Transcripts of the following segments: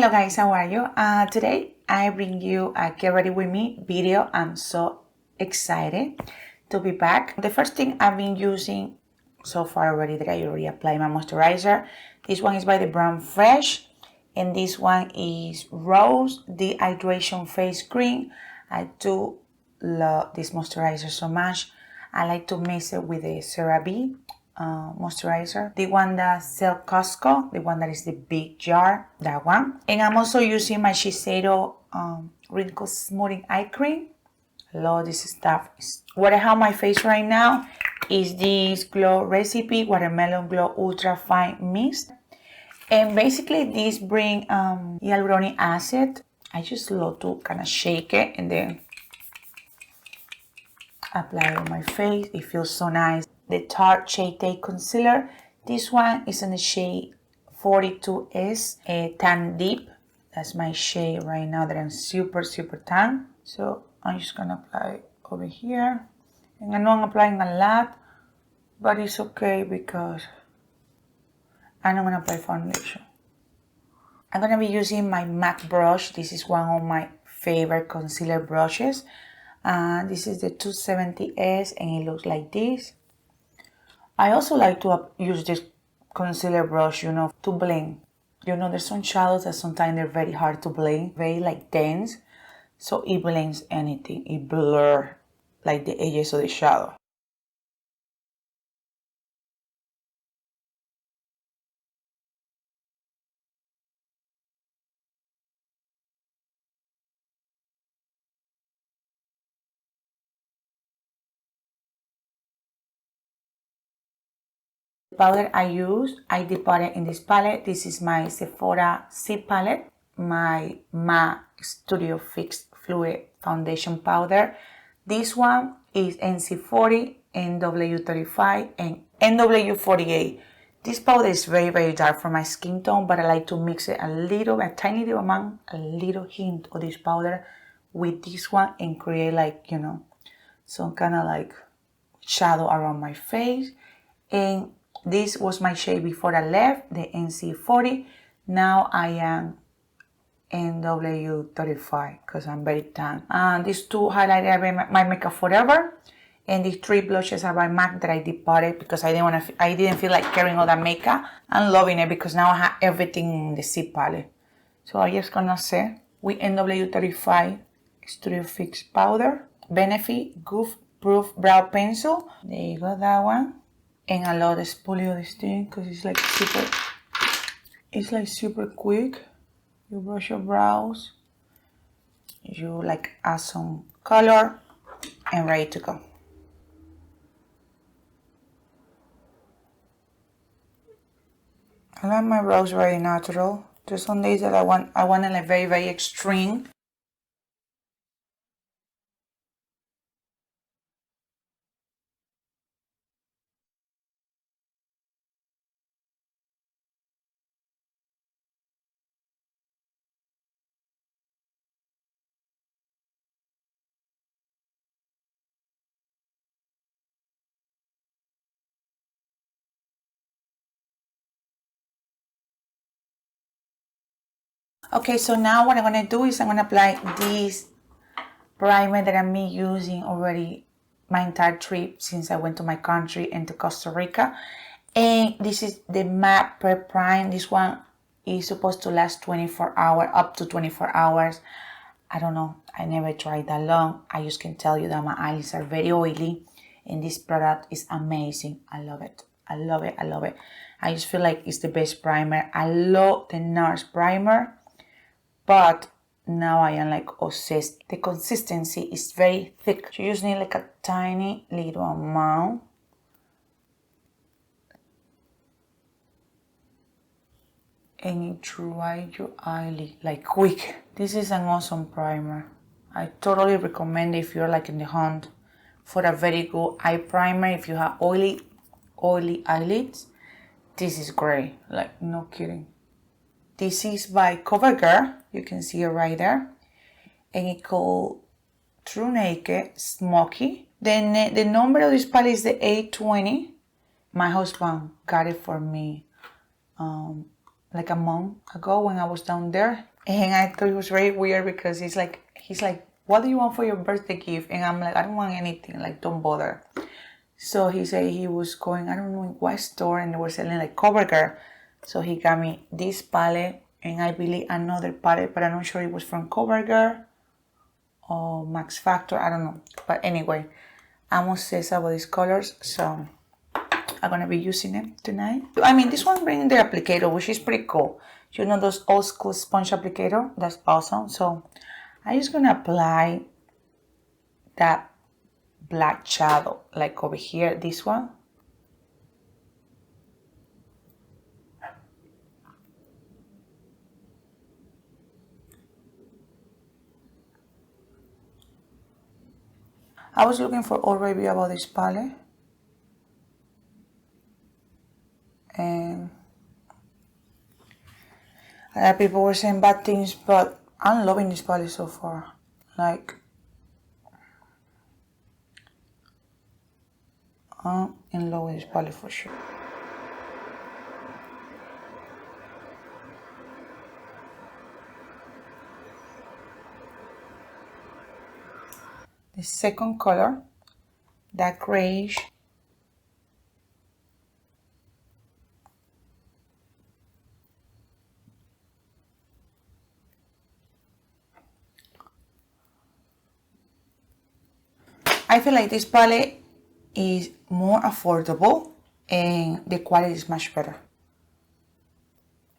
Hello guys, how are you? Today I bring you a get ready with me video. I'm so excited to be back. The first thing I've been using so far already that I already applied my moisturizer. This one is by the brand Fresh, and this one is Rose Dehydration Face Cream. I do love this moisturizer so much. I like to mix it with the CeraVe moisturizer, the one that sells Costco, the one that is the big jar, that one. And I'm also using my Shiseido wrinkle smoothing eye cream. Love this stuff. What I have on my face right now is this Glow Recipe Watermelon Glow Ultra Fine Mist, and basically this bring hyaluronic acid. I just love to kind of shake it and then apply it on my face. It feels so nice. The Tarte Shade Day Concealer. This one is in the shade 42S, a Tan Deep. That's my shade right now that I'm super tan. So I'm just gonna apply over here. And I know I'm applying a lot, but it's okay because I'm not gonna apply foundation. I'm gonna be using my MAC brush. This is one of my favorite concealer brushes. This is the 270S and it looks like this. I also like to use this concealer brush, to blend. There's some shadows that sometimes they're very hard to blend, very like dense. So it blends anything. It blurs like the edges of the shadow. The powder I use, I dip it in this palette. This is my Sephora C palette, my MAC Studio Fix Fluid Foundation Powder. This one is NC40, NW35, and NW48. This powder is very dark for my skin tone, but I like to mix it a tiny little amount, a little hint of this powder with this one and create some kind of like shadow around my face. And this was my shade before I left, the NC40. Now I am NW35 because I'm very tan. These two highlighters are my Makeup Forever, and these three blushes are by MAC that I departed because I didn't feel like carrying all that makeup. I'm loving it because now I have everything in the C palette. So I'm just gonna say with NW35 Studio Fix Powder, Benefit Goof Proof Brow Pencil. There you go, that one. And I love the spoolie of this thing because it's like super quick. You brush your brows, you add some color, and ready to go. I like my brows very natural. There's some days that I want it very extreme. Okay, so now what I'm gonna do is I'm gonna apply this primer that I'm using already my entire trip since I went to my country and to Costa Rica. And this is the MAC Prep Prime. This one is supposed to last 24 hours, up to 24 hours. I don't know, I never tried that long. I just can tell you that my eyes are very oily and this product is amazing. I love it. I just feel like it's the best primer. I love the NARS primer, but now I am obsessed. The consistency is very thick. You just need a tiny little amount. And it dries your eyelid quick. This is an awesome primer. I totally recommend if you're in the hunt for a very good eye primer. If you have oily eyelids, this is great. No kidding. This is by COVERGIRL. You can see it right there. And it's called truNAKED Smoky. Then the number of this palette is the 820. My husband got it for me like a month ago when I was down there. And I thought it was very weird because he's like, what do you want for your birthday gift? And I'm like, I don't want anything, like, don't bother. So he said he was going, I don't know in what store, and they were selling like COVERGIRL. So he got me this palette, and I believe another palette, but I'm not sure it was from COVERGIRL or Max Factor, I don't know. But anyway, I'm obsessed about these colors, so I'm gonna be using them tonight. I mean, this one brings the applicator, which is pretty cool. You know those old school sponge applicator? That's awesome. So I'm just gonna apply that black shadow, like over here, this one. I was looking for all review about this palette, and a lot of people were saying bad things, but I'm loving this palette so far. Like, I'm in love with this palette for sure. The second color, that grayish, I feel like this palette is more affordable and the quality is much better.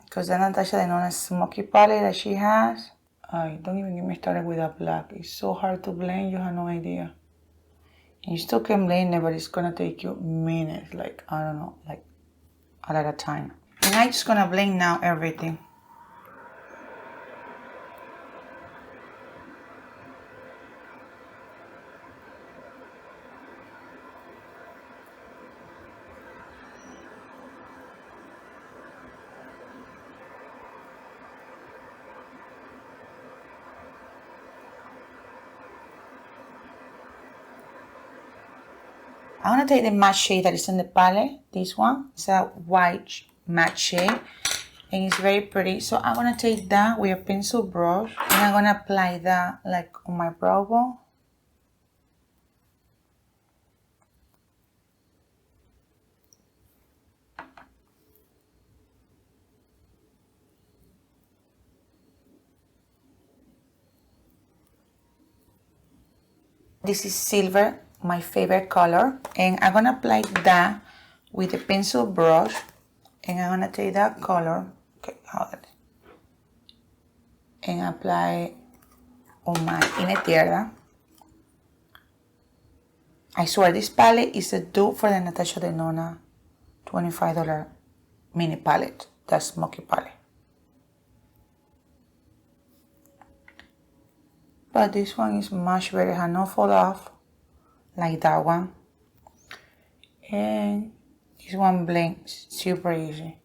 Because the Natasha Denona Smoky palette that she has, don't even get me started with that black. It's so hard to blend, you have no idea. And you still can blend it, but it's gonna take you minutes, like, I don't know, like a lot of time. And I'm just gonna blend now everything. I'm gonna take the matte shade that is in the palette, this one. It's a white matte shade, and it's very pretty. So I'm gonna take that with a pencil brush, and I'm gonna apply that like on my brow bone. This is silver, my favorite color, and I'm gonna apply that with a pencil brush, and I'm gonna take that color, okay, hold it, and apply on my inner tierra. I swear this palette is a dupe for the Natasha Denona $25 mini palette, the Smoky palette. But this one is much better, has no fall off like that one. And this one blends super easy.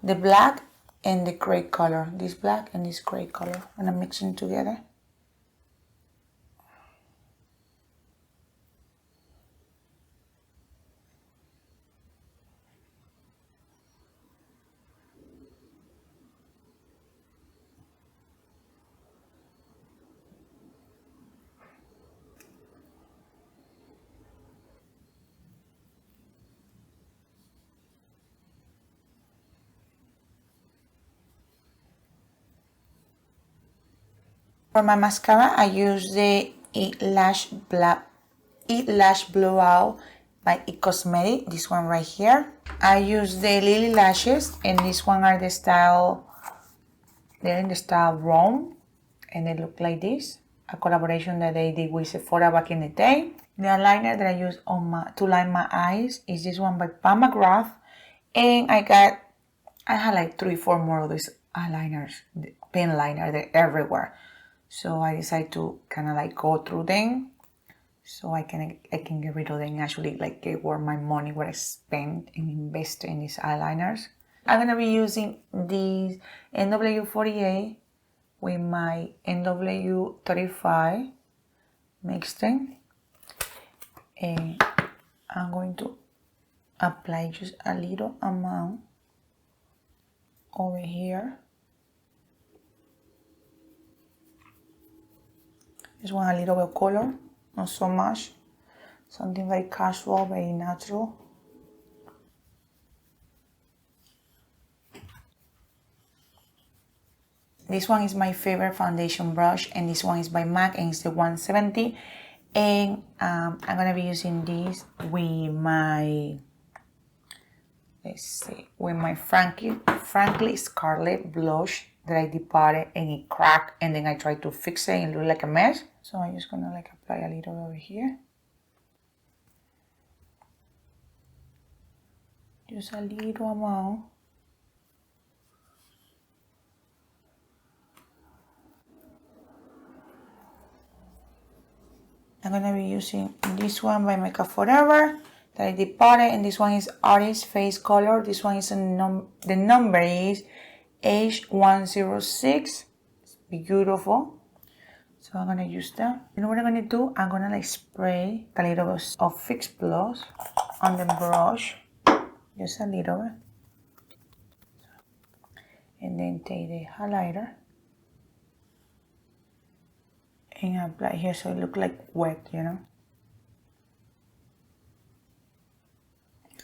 The black and the gray color, this black and this gray color, and I'm mixing together. For my mascara, I use the Eat Lash Blowout by It Cosmetic, this one right here. I use the Lily Lashes, and this one are the style, they're in the style Rome, and they look like this. A collaboration that they did with Sephora back in the day. The eyeliner that I use on to line my eyes is this one by Pam McGrath, and I had like 3-4 more of these eyeliners, the pen liner, they're everywhere. So I decided to kind of like go through them, so I can get rid of them and actually like get where my money, what I spend and invest in these eyeliners. I'm gonna be using these NW48 with my NW35 mixing, and I'm going to apply just a little amount over here. Just want a little bit of color, not so much. Something very casual, very natural. This one is my favorite foundation brush, and this one is by MAC, and it's the 170. And I'm gonna be using this with my, let's see, with my Frankly Scarlet blush that I depotted and it cracked, and then I tried to fix it and it looked like a mess. So I'm just gonna like apply a little over here. Just a little amount. I'm gonna be using this one by Makeup Forever that I depotted, and this one is Artist Face Color. This one is the number is H106. It's beautiful. So I'm gonna use that. You know what I'm gonna do? I'm gonna like spray a little bit of Fix Plus on the brush, just a little bit, and then take the highlighter and apply here so it looks like wet, you know.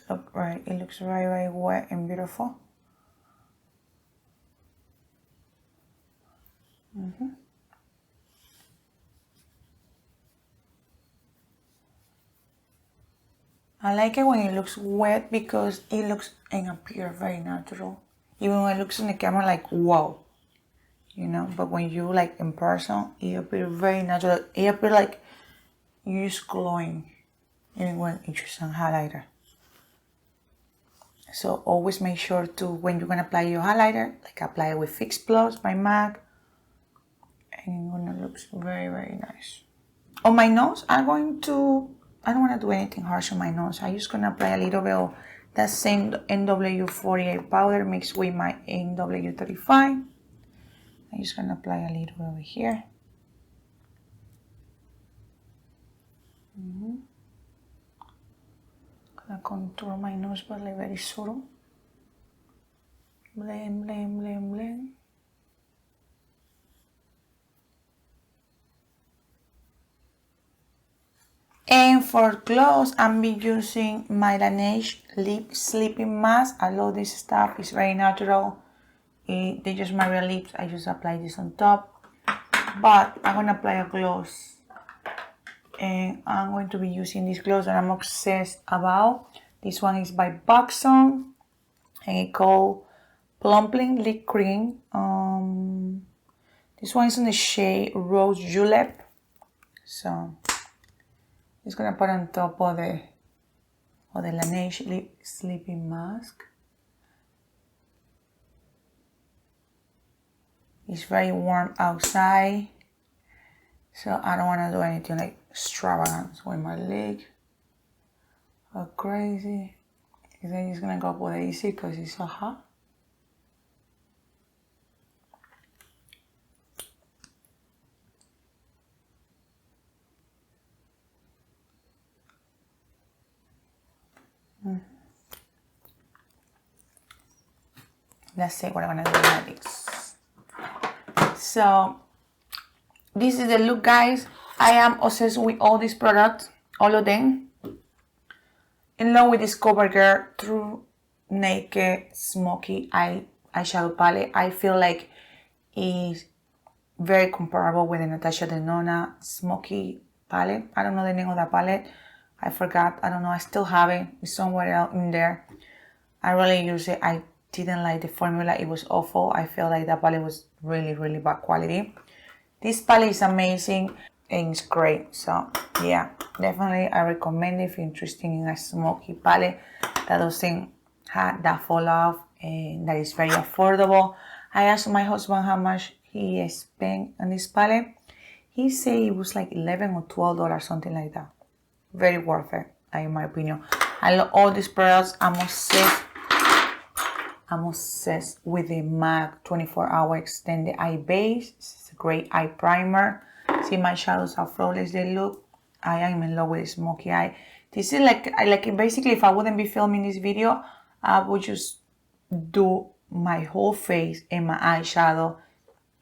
Look right, it looks very, very wet and beautiful. I like it when it looks wet because it looks and appears very natural. Even when it looks in the camera like wow, you know, but when you like in person, it appears very natural. It appears like you're just glowing even when you use some highlighter. So always make sure to, when you're gonna apply your highlighter, like apply it with Fix Plus by MAC, and it's gonna look very, very nice. On my nose, I don't want to do anything harsh on my nose. I'm just gonna apply a little bit of that same NW48 powder mixed with my NW35. I'm just gonna apply a little bit over here. Gonna contour my nose, but like very subtle. Blend, blend, blend, blend. And for gloss, I'm be using my Laneige Lip Sleeping Mask. I love this stuff. It's very natural. They just my real lips. I just apply this on top. But I'm gonna apply a gloss, and I'm going to be using this gloss that I'm obsessed about. This one is by Buxom, and it's called Plumping Lip Cream. This one is in the shade Rose Julep. So just gonna put on top of the Laneige Lip Sleeping Mask. It's very warm outside, so I don't want to do anything like extravagant with my leg or crazy. Because I'm just gonna go for the easy because it's so hot. Let's see what I'm gonna do with my lips. So this is the look, guys. I am obsessed with all these products, all of them. In love with this COVERGIRL truNAKED Smoky eyeshadow palette. I feel like it's very comparable with the Natasha Denona Smoky palette. I don't know the name of that palette. I forgot. I don't know. I still have it. It's somewhere else in there. I really use it. I didn't like the formula. It was awful. I feel like that palette was really, really bad quality. This palette is amazing and it's great. So yeah, definitely I recommend it if you're interested in a smoky palette that doesn't have that fall off and that is very affordable. I asked my husband how much he spent on this palette. He said it was like $11 or $12, something like that. Very worth it, in my opinion. I love all these products. I'm I'm obsessed with the MAC 24-hour extended eye base. It's a great eye primer. See my shadows, how flawless they look. I am in love with smoky eye. This is like basically, if I wouldn't be filming this video, I would just do my whole face and my eyeshadow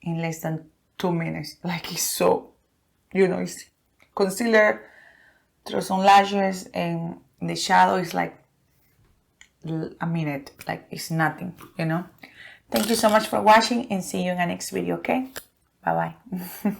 in less than 2 minutes. Like, it's so, it's concealer, throw some lashes, and the shadow is like a minute. Like, it's nothing, Thank you so much for watching, and see you in the next video, okay? Bye bye.